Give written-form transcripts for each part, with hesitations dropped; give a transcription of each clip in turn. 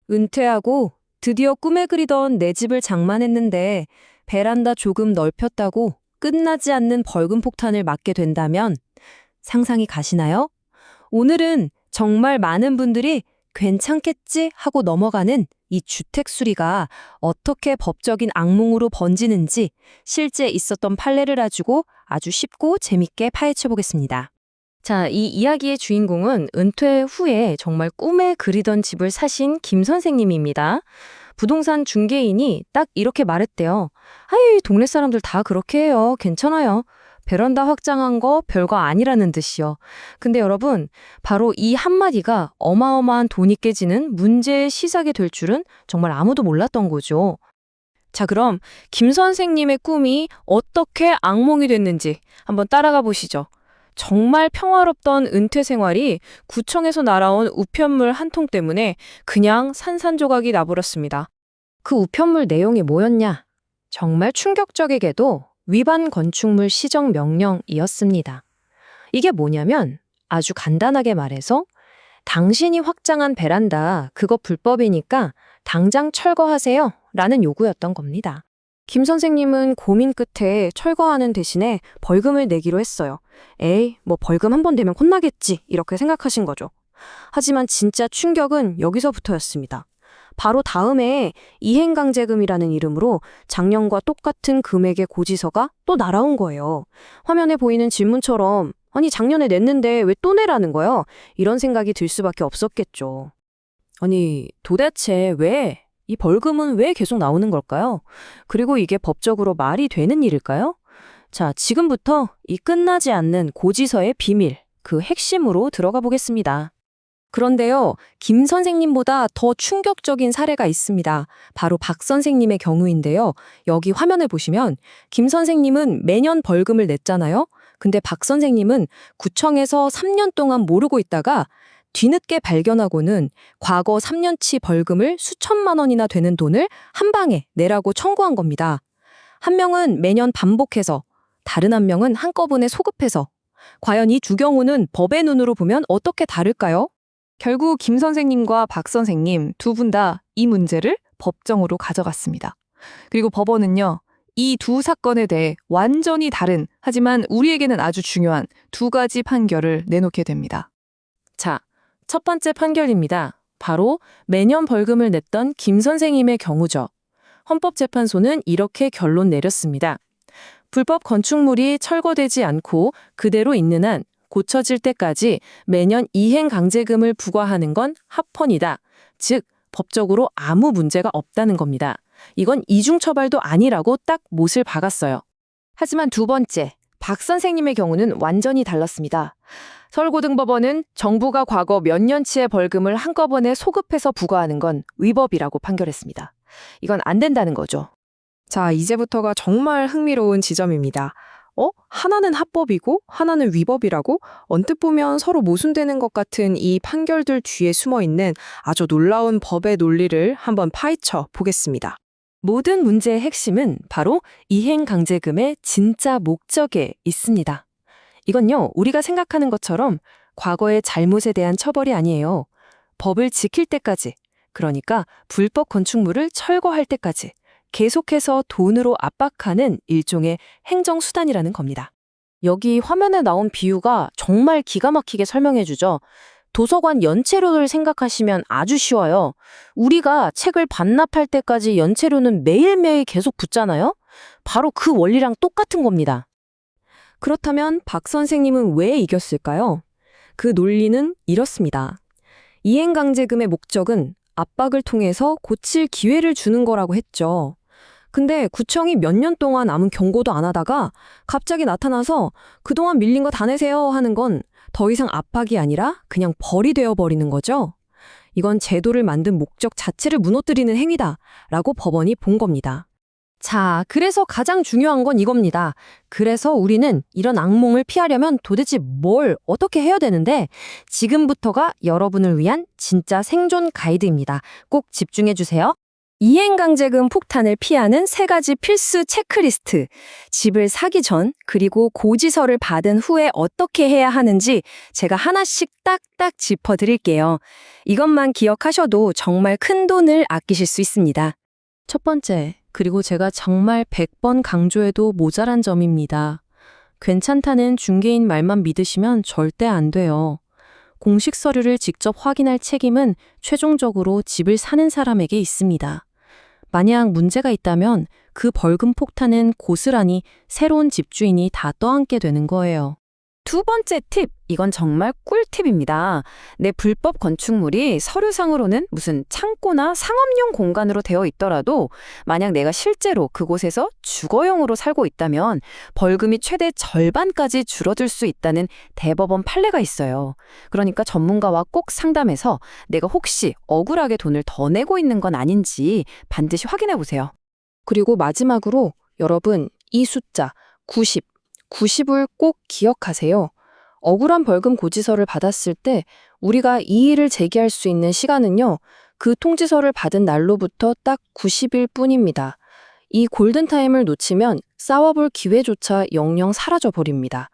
은퇴하고 드디어 꿈에 그리던 내 집을 장만했는데 베란다 조금 넓혔다고 끝나지 않는 벌금 폭탄을 맞게 된다면 상상이 가시나요? 오늘은 정말 많은 분들이 괜찮겠지 하고 넘어가는 이 주택 수리가 어떻게 법적인 악몽으로 번지는지 실제 있었던 판례를 가지고 아주 쉽고 재밌게 파헤쳐 보겠습니다. 자, 이 이야기의 주인공은 은퇴 후에 정말 꿈에 그리던 집을 사신 김 선생님입니다. 부동산 중개인이 딱 이렇게 말했대요. 아이, 동네 사람들 다 그렇게 해요. 괜찮아요. 베란다 확장한 거 별거 아니라는 듯이요. 근데 여러분, 바로 이 한마디가 어마어마한 돈이 깨지는 문제의 시작이 될 줄은 정말 아무도 몰랐던 거죠. 자, 그럼 김 선생님의 꿈이 어떻게 악몽이 됐는지 한번 따라가 보시죠. 정말 평화롭던 은퇴 생활이 구청에서 날아온 우편물 한 통 때문에 그냥 산산조각이 나버렸습니다. 그 우편물 내용이 뭐였냐? 정말 충격적이게도 위반 건축물 시정 명령이었습니다. 이게 뭐냐면 아주 간단하게 말해서 당신이 확장한 베란다 그거 불법이니까 당장 철거하세요 라는 요구였던 겁니다. 김 선생님은 고민 끝에 철거하는 대신에 벌금을 내기로 했어요. 에이, 뭐 벌금 한 번 내면 혼나겠지 이렇게 생각하신 거죠. 하지만 진짜 충격은 여기서부터였습니다. 바로 다음에 이행강제금이라는 이름으로 작년과 똑같은 금액의 고지서가 또 날아온 거예요. 화면에 보이는 질문처럼 아니 작년에 냈는데 왜 또 내라는 거예요? 이런 생각이 들 수밖에 없었겠죠. 아니 도대체 왜? 이 벌금은 왜 계속 나오는 걸까요? 그리고 이게 법적으로 말이 되는 일일까요? 자, 지금부터 이 끝나지 않는 고지서의 비밀, 그 핵심으로 들어가 보겠습니다. 그런데요, 김 선생님보다 더 충격적인 사례가 있습니다. 바로 박 선생님의 경우인데요. 여기 화면을 보시면 김 선생님은 매년 벌금을 냈잖아요. 근데 박 선생님은 구청에서 3년 동안 모르고 있다가 뒤늦게 발견하고는 과거 3년치 벌금을 수천만 원이나 되는 돈을 한 방에 내라고 청구한 겁니다. 한 명은 매년 반복해서, 다른 한 명은 한꺼번에 소급해서. 과연 이 두 경우는 법의 눈으로 보면 어떻게 다를까요? 결국 김 선생님과 박 선생님 두 분 다 이 문제를 법정으로 가져갔습니다. 그리고 법원은요, 이 두 사건에 대해 완전히 다른, 하지만 우리에게는 아주 중요한 두 가지 판결을 내놓게 됩니다. 자, 첫 번째 판결입니다. 바로 매년 벌금을 냈던 김 선생님의 경우죠. 헌법재판소는 이렇게 결론 내렸습니다. 불법 건축물이 철거되지 않고 그대로 있는 한 고쳐질 때까지 매년 이행강제금을 부과하는 건 합헌이다. 즉, 법적으로 아무 문제가 없다는 겁니다. 이건 이중처벌도 아니라고 딱 못을 박았어요. 하지만 두 번째, 박 선생님의 경우는 완전히 달랐습니다. 서울고등법원은 정부가 과거 몇 년치의 벌금을 한꺼번에 소급해서 부과하는 건 위법이라고 판결했습니다. 이건 안 된다는 거죠. 자, 이제부터가 정말 흥미로운 지점입니다. 하나는 합법이고 하나는 위법이라고? 언뜻 보면 서로 모순되는 것 같은 이 판결들 뒤에 숨어 있는 아주 놀라운 법의 논리를 한번 파헤쳐 보겠습니다. 모든 문제의 핵심은 바로 이행강제금의 진짜 목적에 있습니다. 이건요, 우리가 생각하는 것처럼 과거의 잘못에 대한 처벌이 아니에요. 법을 지킬 때까지, 그러니까 불법 건축물을 철거할 때까지 계속해서 돈으로 압박하는 일종의 행정수단이라는 겁니다. 여기 화면에 나온 비유가 정말 기가 막히게 설명해주죠. 도서관 연체료를 생각하시면 아주 쉬워요. 우리가 책을 반납할 때까지 연체료는 매일매일 계속 붙잖아요? 바로 그 원리랑 똑같은 겁니다. 그렇다면 박 선생님은 왜 이겼을까요? 그 논리는 이렇습니다. 이행강제금의 목적은 압박을 통해서 고칠 기회를 주는 거라고 했죠. 근데 구청이 몇 년 동안 아무 경고도 안 하다가 갑자기 나타나서 그동안 밀린 거 다 내세요 하는 건 더 이상 압박이 아니라 그냥 벌이 되어버리는 거죠. 이건 제도를 만든 목적 자체를 무너뜨리는 행위다라고 법원이 본 겁니다. 자, 그래서 가장 중요한 건 이겁니다. 그래서 우리는 이런 악몽을 피하려면 도대체 뭘 어떻게 해야 되는데 지금부터가 여러분을 위한 진짜 생존 가이드입니다. 꼭 집중해 주세요. 이행강제금 폭탄을 피하는 3가지 필수 체크리스트. 집을 사기 전, 그리고 고지서를 받은 후에 어떻게 해야 하는지 제가 하나씩 딱딱 짚어드릴게요. 이것만 기억하셔도 정말 큰 돈을 아끼실 수 있습니다. 첫 번째, 그리고 제가 정말 100번 강조해도 모자란 점입니다. 괜찮다는 중개인 말만 믿으시면 절대 안 돼요. 공식 서류를 직접 확인할 책임은 최종적으로 집을 사는 사람에게 있습니다. 만약 문제가 있다면 그 벌금 폭탄은 고스란히 새로운 집주인이 다 떠안게 되는 거예요. 두 번째 팁, 이건 정말 꿀팁입니다. 내 불법 건축물이 서류상으로는 무슨 창고나 상업용 공간으로 되어 있더라도 만약 내가 실제로 그곳에서 주거용으로 살고 있다면 벌금이 최대 절반까지 줄어들 수 있다는 대법원 판례가 있어요. 그러니까 전문가와 꼭 상담해서 내가 혹시 억울하게 돈을 더 내고 있는 건 아닌지 반드시 확인해 보세요. 그리고 마지막으로 여러분, 이 숫자 90을 꼭 기억하세요. 억울한 벌금 고지서를 받았을 때 우리가 이의를 제기할 수 있는 시간은요, 그 통지서를 받은 날로부터 딱 90일 뿐입니다. 이 골든타임을 놓치면 싸워볼 기회조차 영영 사라져 버립니다.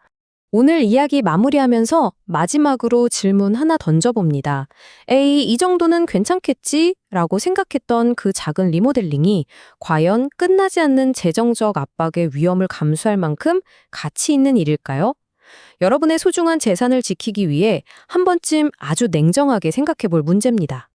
오늘 이야기 마무리하면서 마지막으로 질문 하나 던져봅니다. 에이, 이 정도는 괜찮겠지? 라고 생각했던 그 작은 리모델링이 과연 끝나지 않는 재정적 압박의 위험을 감수할 만큼 가치 있는 일일까요? 여러분의 소중한 재산을 지키기 위해 한 번쯤 아주 냉정하게 생각해 볼 문제입니다.